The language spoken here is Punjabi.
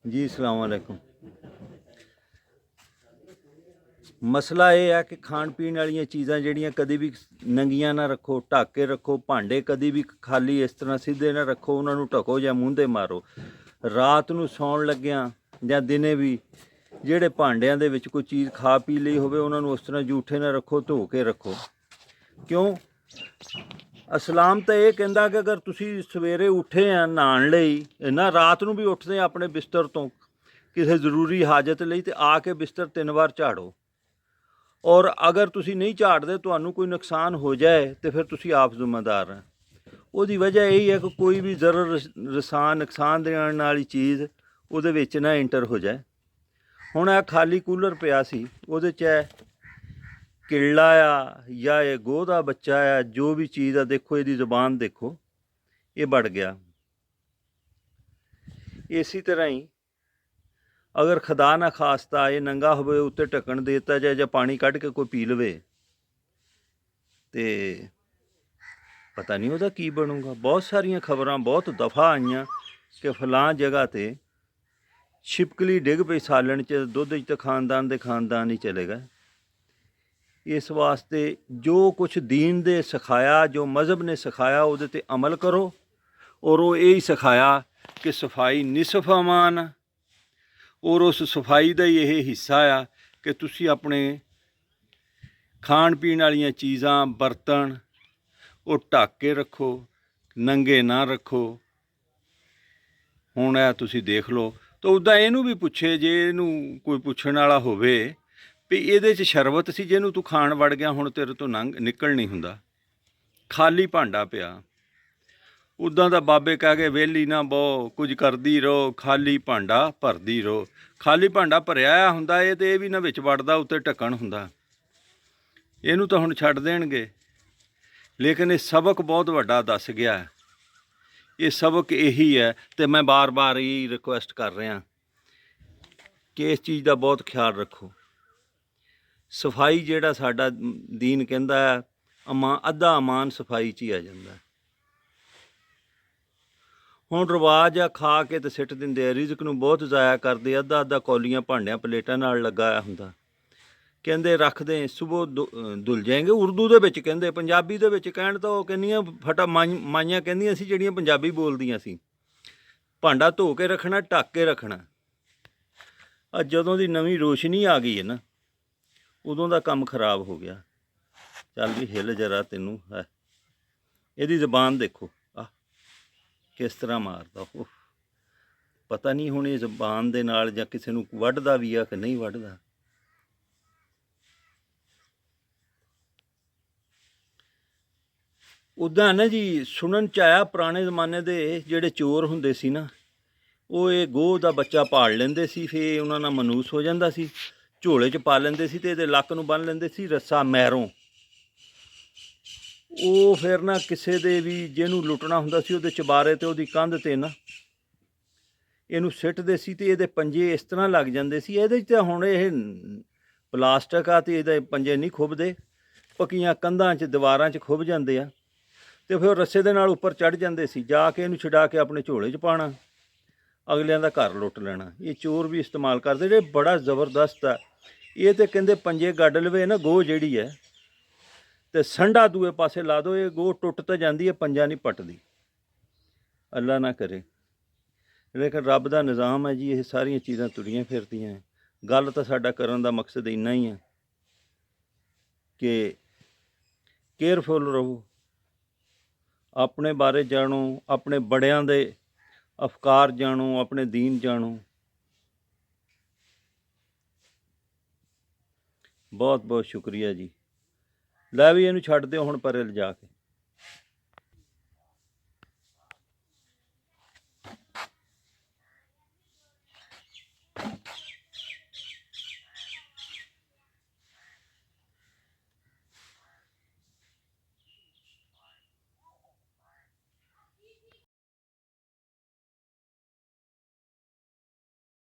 ਜੀ ਅਸਲਾਮ ਵਾਲੇकुम। ਮਸਲਾ ਇਹ ਹੈ ਕਿ ਖਾਣ ਪੀਣ ਵਾਲੀਆਂ ਚੀਜ਼ਾਂ ਜਿਹੜੀਆਂ ਕਦੇ ਵੀ ਨੰਗੀਆਂ ਨਾ ਰੱਖੋ, ਢੱਕ ਕੇ ਰੱਖੋ। ਭਾਂਡੇ ਕਦੇ ਵੀ ਖਾਲੀ ਇਸ ਤਰ੍ਹਾਂ ਸਿੱਧੇ ਨਾ ਰੱਖੋ, ਉਹਨਾਂ ਨੂੰ ਢਕੋ ਜਾਂ ਮੂੰਹ 'ਤੇ ਮਾਰੋ। ਰਾਤ ਨੂੰ ਸੌਣ ਲੱਗਿਆਂ ਜਾਂ ਦਿਨੇ ਵੀ ਜਿਹੜੇ ਭਾਂਡਿਆਂ ਦੇ ਵਿੱਚ ਕੋਈ ਚੀਜ਼ ਖਾ ਪੀ ਲਈ ਹੋਵੇ ਉਹਨਾਂ ਨੂੰ ਉਸ ਤਰ੍ਹਾਂ ਜੂਠੇ ਨਾ ਰੱਖੋ, ਧੋ ਕੇ ਰੱਖੋ। ਕਿਉਂ? ਇਸਲਾਮ ਤਾਂ ਇਹ ਕਹਿੰਦਾ ਕਿ ਅਗਰ ਤੁਸੀਂ ਸਵੇਰੇ ਉੱਠੇ ਆ ਨਹਾਉਣ ਲਈ ਨਾ, ਰਾਤ ਨੂੰ ਵੀ ਉੱਠਦੇ ਆ ਆਪਣੇ ਬਿਸਤਰ ਤੋਂ ਕਿਸੇ ਜ਼ਰੂਰੀ ਹਾਜਤ ਲਈ, ਤੇ ਆ ਕੇ ਬਿਸਤਰ 3 ਵਾਰ ਝਾੜੋ। ਔਰ ਅਗਰ ਤੁਸੀਂ ਨਹੀਂ ਝਾੜਦੇ, ਤੁਹਾਨੂੰ ਕੋਈ ਨੁਕਸਾਨ ਹੋ ਜਾਏ ਤੇ ਫਿਰ ਤੁਸੀਂ ਆਪ ਜ਼ਿੰਮੇਦਾਰ ਹੈ। ਉਹਦੀ ਵਜ੍ਹਾ ਇਹੀ ਹੈ ਕਿ ਕੋਈ ਵੀ ਜ਼ਰਰ ਰਸਾਨ ਨੁਕਸਾਨ ਦੇਣ ਵਾਲੀ ਚੀਜ਼ ਉਹਦੇ ਵਿੱਚ ਨਾ ਇੰਟਰ ਹੋ ਜਾਏ। ਹੁਣ ਇਹ ਖਾਲੀ ਕੂਲਰ ਪਿਆ ਸੀ, ਉਹਦੇ 'ਚ ਕਿੱਲਾ ਆ ਜਾਂ ਇਹ ਗੋਹ ਦਾ ਬੱਚਾ ਆ, ਜੋ ਵੀ ਚੀਜ਼ ਆ, ਦੇਖੋ ਇਹਦੀ ਜ਼ੁਬਾਨ ਦੇਖੋ, ਇਹ ਵੜ ਗਿਆ। ਇਸੇ ਤਰ੍ਹਾਂ ਹੀ ਅਗਰ ਖੁਦਾ ਨਾ ਖਾਸਤਾ ਇਹ ਨੰਗਾ ਹੋਵੇ, ਉੱਤੇ ਢੱਕਣ ਦੇ ਦਿੱਤਾ ਜਾਏ ਜਾਂ ਪਾਣੀ ਕੱਢ ਕੇ ਕੋਈ ਪੀ ਲਵੇ ਤੇ ਪਤਾ ਨਹੀਂ ਉਹਦਾ ਕੀ ਬਣੂਗਾ। ਬਹੁਤ ਸਾਰੀਆਂ ਖਬਰਾਂ ਬਹੁਤ ਦਫਾ ਆਈਆਂ ਕਿ ਫਲਾਂ ਜਗ੍ਹਾ 'ਤੇ ਛਿਪਕਲੀ ਡਿੱਗ ਪਈ ਸਾਲਣ 'ਚ, ਦੁੱਧ 'ਚ ਤਾਂ ਖਾਨਦਾਨ ਦੇ ਖਾਨਦਾਨ ਹੀ ਚਲੇ ਗਏ। ਇਸ ਵਾਸਤੇ ਜੋ ਕੁਛ ਦੀਨ ਦੇ ਸਿਖਾਇਆ, ਜੋ ਮਜ਼ਹਬ ਨੇ ਸਿਖਾਇਆ, ਉਹਦੇ 'ਤੇ ਅਮਲ ਕਰੋ। ਔਰ ਉਹ ਇਹ ਹੀ ਸਿਖਾਇਆ ਕਿ ਸਫਾਈ ਨਿਸਫ ਅਮਾਨ, ਔਰ ਉਸ ਸਫਾਈ ਦਾ ਹੀ ਇਹ ਹਿੱਸਾ ਆ ਕਿ ਤੁਸੀਂ ਆਪਣੇ ਖਾਣ ਪੀਣ ਵਾਲੀਆਂ ਚੀਜ਼ਾਂ, ਬਰਤਨ ਉਹ ਢੱਕ ਕੇ ਰੱਖੋ, ਨੰਗੇ ਨਾ ਰੱਖੋ। ਹੁਣ ਇਹ ਤੁਸੀਂ ਦੇਖ ਲਓ। ਤਾਂ ਉੱਦਾਂ ਇਹਨੂੰ ਵੀ ਪੁੱਛੇ, ਜੇ ਇਹਨੂੰ ਕੋਈ ਪੁੱਛਣ ਵਾਲਾ ਹੋਵੇ ਵੀ ਇਹਦੇ 'ਚ ਸ਼ਰਬਤ ਸੀ, ਜਿਹਨੂੰ ਤੂੰ ਖਾਣ ਵੜ ਗਿਆ, ਹੁਣ ਤੇਰੇ ਤੋਂ ਨਿਕਲ ਨਹੀਂ ਹੁੰਦਾ, ਖਾਲੀ ਭਾਂਡਾ ਪਿਆ। ਉੱਦਾਂ ਦਾ ਬਾਬੇ ਕਹਿ ਗਏ ਵਿਹਲੀ ਨਾ ਬਹੁ, ਕੁਝ ਕਰਦੀ ਰਹੋ, ਖਾਲੀ ਭਾਂਡਾ ਭਰਦੀ ਰਹੋ। ਖਾਲੀ ਭਾਂਡਾ ਭਰਿਆ ਹੁੰਦਾ ਇਹ, ਤੇ ਇਹ ਵੀ ਨਾ ਵਿੱਚ ਵੜਦਾ, ਉੱਤੇ ਢੱਕਣ ਹੁੰਦਾ। ਇਹਨੂੰ ਤਾਂ ਹੁਣ ਛੱਡ ਦੇਣਗੇ, ਲੇਕਿਨ ਇਹ ਸਬਕ ਬਹੁਤ ਵੱਡਾ ਦੱਸ ਗਿਆ। ਇਹ ਸਬਕ ਇਹੀ ਹੈ, ਤੇ ਮੈਂ ਬਾਰ-ਬਾਰ ਹੀ ਰਿਕੁਐਸਟ ਕਰ ਰਿਹਾ ਕਿ ਇਸ ਚੀਜ਼ ਦਾ ਬਹੁਤ ਖਿਆਲ ਰੱਖੋ। ਸਫਾਈ ਜਿਹੜਾ ਸਾਡਾ ਦੀਨ ਕਹਿੰਦਾ ਹੈ, ਅੱਧਾ ਅਮਾਨ ਸਫਾਈ 'ਚ ਹੀ ਆ ਜਾਂਦਾ। ਹੁਣ ਰਿਵਾਜ ਆ, ਖਾ ਕੇ ਤੇ ਸਿੱਟ ਦਿੰਦੇ ਆ, ਰਿਜ਼ਕ ਨੂੰ ਬਹੁਤ ਜ਼ਾਇਆ ਕਰਦੇ। ਅੱਧਾ ਕੌਲੀਆਂ ਭਾਂਡਿਆਂ ਪਲੇਟਾਂ ਨਾਲ ਲਗਾਇਆ ਹੁੰਦਾ, ਕਹਿੰਦੇ ਰੱਖਦੇ ਸੁਬਹ ਧੁਲ ਜਾਏਂਗੇ। ਉਰਦੂ ਦੇ ਵਿੱਚ ਕਹਿੰਦੇ, ਪੰਜਾਬੀ ਦੇ ਵਿੱਚ ਕਹਿਣ ਤਾਂ ਉਹ ਕਹਿੰਦੀਆਂ ਫਟਾ ਮਾਈਆਂ ਕਹਿੰਦੀਆਂ ਸੀ ਜਿਹੜੀਆਂ ਪੰਜਾਬੀ ਬੋਲਦੀਆਂ ਸੀ, ਭਾਂਡਾ ਧੋ ਕੇ ਰੱਖਣਾ, ਢੱਕ ਕੇ ਰੱਖਣਾ। ਜਦੋਂ ਦੀ ਨਵੀਂ ਰੋਸ਼ਨੀ ਆ ਗਈ ਹੈ ਨਾ, ਉਦੋਂ ਦਾ ਕੰਮ ਖਰਾਬ ਹੋ ਗਿਆ। ਚੱਲ ਵੀ ਹਿੱਲ ਜਰਾ, ਤੈਨੂੰ ਹੈ ਇਹਦੀ ਜ਼ਬਾਨ ਦੇਖੋ ਆ ਕਿਸ ਤਰ੍ਹਾਂ ਮਾਰਦਾ। ਉਹ ਪਤਾ ਨਹੀਂ ਹੁਣ ਇਹ ਜ਼ਬਾਨ ਦੇ ਨਾਲ ਜਾਂ ਕਿਸੇ ਨੂੰ ਵੱਢਦਾ ਵੀ ਆ ਕਿ ਨਹੀਂ ਵੱਢਦਾ। ਉੱਦਾਂ ਨਾ ਜੀ, ਸੁਣਨ 'ਚ ਆਇਆ ਪੁਰਾਣੇ ਜ਼ਮਾਨੇ ਦੇ ਜਿਹੜੇ ਚੋਰ ਹੁੰਦੇ ਸੀ ਨਾ, ਉਹ ਇਹ ਗੋਹ ਦਾ ਬੱਚਾ ਪਾਲ ਲੈਂਦੇ ਸੀ, ਫਿਰ ਉਹਨਾਂ ਨਾਲ ਮਨੂਸ ਹੋ ਜਾਂਦਾ ਸੀ, ਝੋਲੇ 'ਚ ਪਾ ਲੈਂਦੇ ਸੀ, ਅਤੇ ਇਹਦੇ ਲੱਕ ਨੂੰ ਬੰਨ੍ਹ ਲੈਂਦੇ ਸੀ ਰੱਸਾ ਮੈਰੋਂ। ਉਹ ਫਿਰ ਨਾ ਕਿਸੇ ਦੇ ਵੀ ਜਿਹਨੂੰ ਲੁੱਟਣਾ ਹੁੰਦਾ ਸੀ, ਉਹਦੇ ਚੁਬਾਰੇ 'ਤੇ, ਉਹਦੀ ਕੰਧ 'ਤੇ ਨਾ ਇਹਨੂੰ ਸਿੱਟਦੇ ਸੀ, ਅਤੇ ਇਹਦੇ ਪੰਜੇ ਇਸ ਤਰ੍ਹਾਂ ਲੱਗ ਜਾਂਦੇ ਸੀ। ਇਹਦੇ 'ਚ ਤਾਂ ਹੁਣ ਇਹ ਪਲਾਸਟਿਕ ਆ, ਅਤੇ ਇਹਦੇ ਪੰਜੇ ਨਹੀਂ ਖੁੱਭਦੇ, ਪੱਕੀਆਂ ਕੰਧਾਂ 'ਚ ਦੀਵਾਰਾਂ 'ਚ ਖੁੱਭ ਜਾਂਦੇ ਆ। ਅਤੇ ਫਿਰ ਰੱਸੇ ਦੇ ਨਾਲ ਉੱਪਰ ਚੜ੍ਹ ਜਾਂਦੇ ਸੀ, ਜਾ ਕੇ ਇਹਨੂੰ ਛੁਡਾ ਕੇ ਆਪਣੇ ਝੋਲੇ 'ਚ ਪਾਉਣਾ, ਅਗਲਿਆਂ ਦਾ ਘਰ ਲੁੱਟ ਲੈਣਾ। ਇਹ ਚੋਰ ਵੀ ਇਸਤੇਮਾਲ ਕਰਦੇ ਜਿਹੜੇ, ਬੜਾ ਜ਼ਬਰਦਸਤ ਆ ਇਹ। ਤਾਂ ਕਹਿੰਦੇ ਪੰਜੇ ਗੱਡ ਲਵੇ ਨਾ ਗੋਹ ਜਿਹੜੀ ਹੈ, ਅਤੇ ਸੰਡਾ ਦੂਏ ਪਾਸੇ ਲਾ ਦਿਓ, ਇਹ ਗੋਹ ਟੁੱਟ ਤਾਂ ਜਾਂਦੀ ਹੈ, ਪੰਜਾ ਨਹੀਂ ਪੱਟਦੀ, ਅੱਲਾ ਨਾ ਕਰੇ। ਲੇਕਿਨ ਰੱਬ ਦਾ ਨਿਜ਼ਾਮ ਹੈ ਜੀ, ਇਹ ਸਾਰੀਆਂ ਚੀਜ਼ਾਂ ਤੁਰੀਆਂ ਫਿਰਦੀਆਂ। ਗੱਲ ਤਾਂ ਸਾਡਾ ਕਰਨ ਦਾ ਮਕਸਦ ਇੰਨਾ ਹੀ ਹੈ ਕਿ ਕੇਅਰਫੁਲ ਰਹੋ, ਆਪਣੇ ਬਾਰੇ ਜਾਣੋ, ਆਪਣੇ ਬੜਿਆਂ ਦੇ ਅਫਕਾਰ ਜਾਣੋ, ਆਪਣੇ ਦੀਨ ਜਾਣੋ। ਬਹੁਤ ਬਹੁਤ ਸ਼ੁਕਰੀਆ ਜੀ। ਲੈ ਵੀ ਇਹਨੂੰ ਛੱਡ ਦਿਓ ਹੁਣ ਪਰੇ ਲਿਜਾ ਕੇ।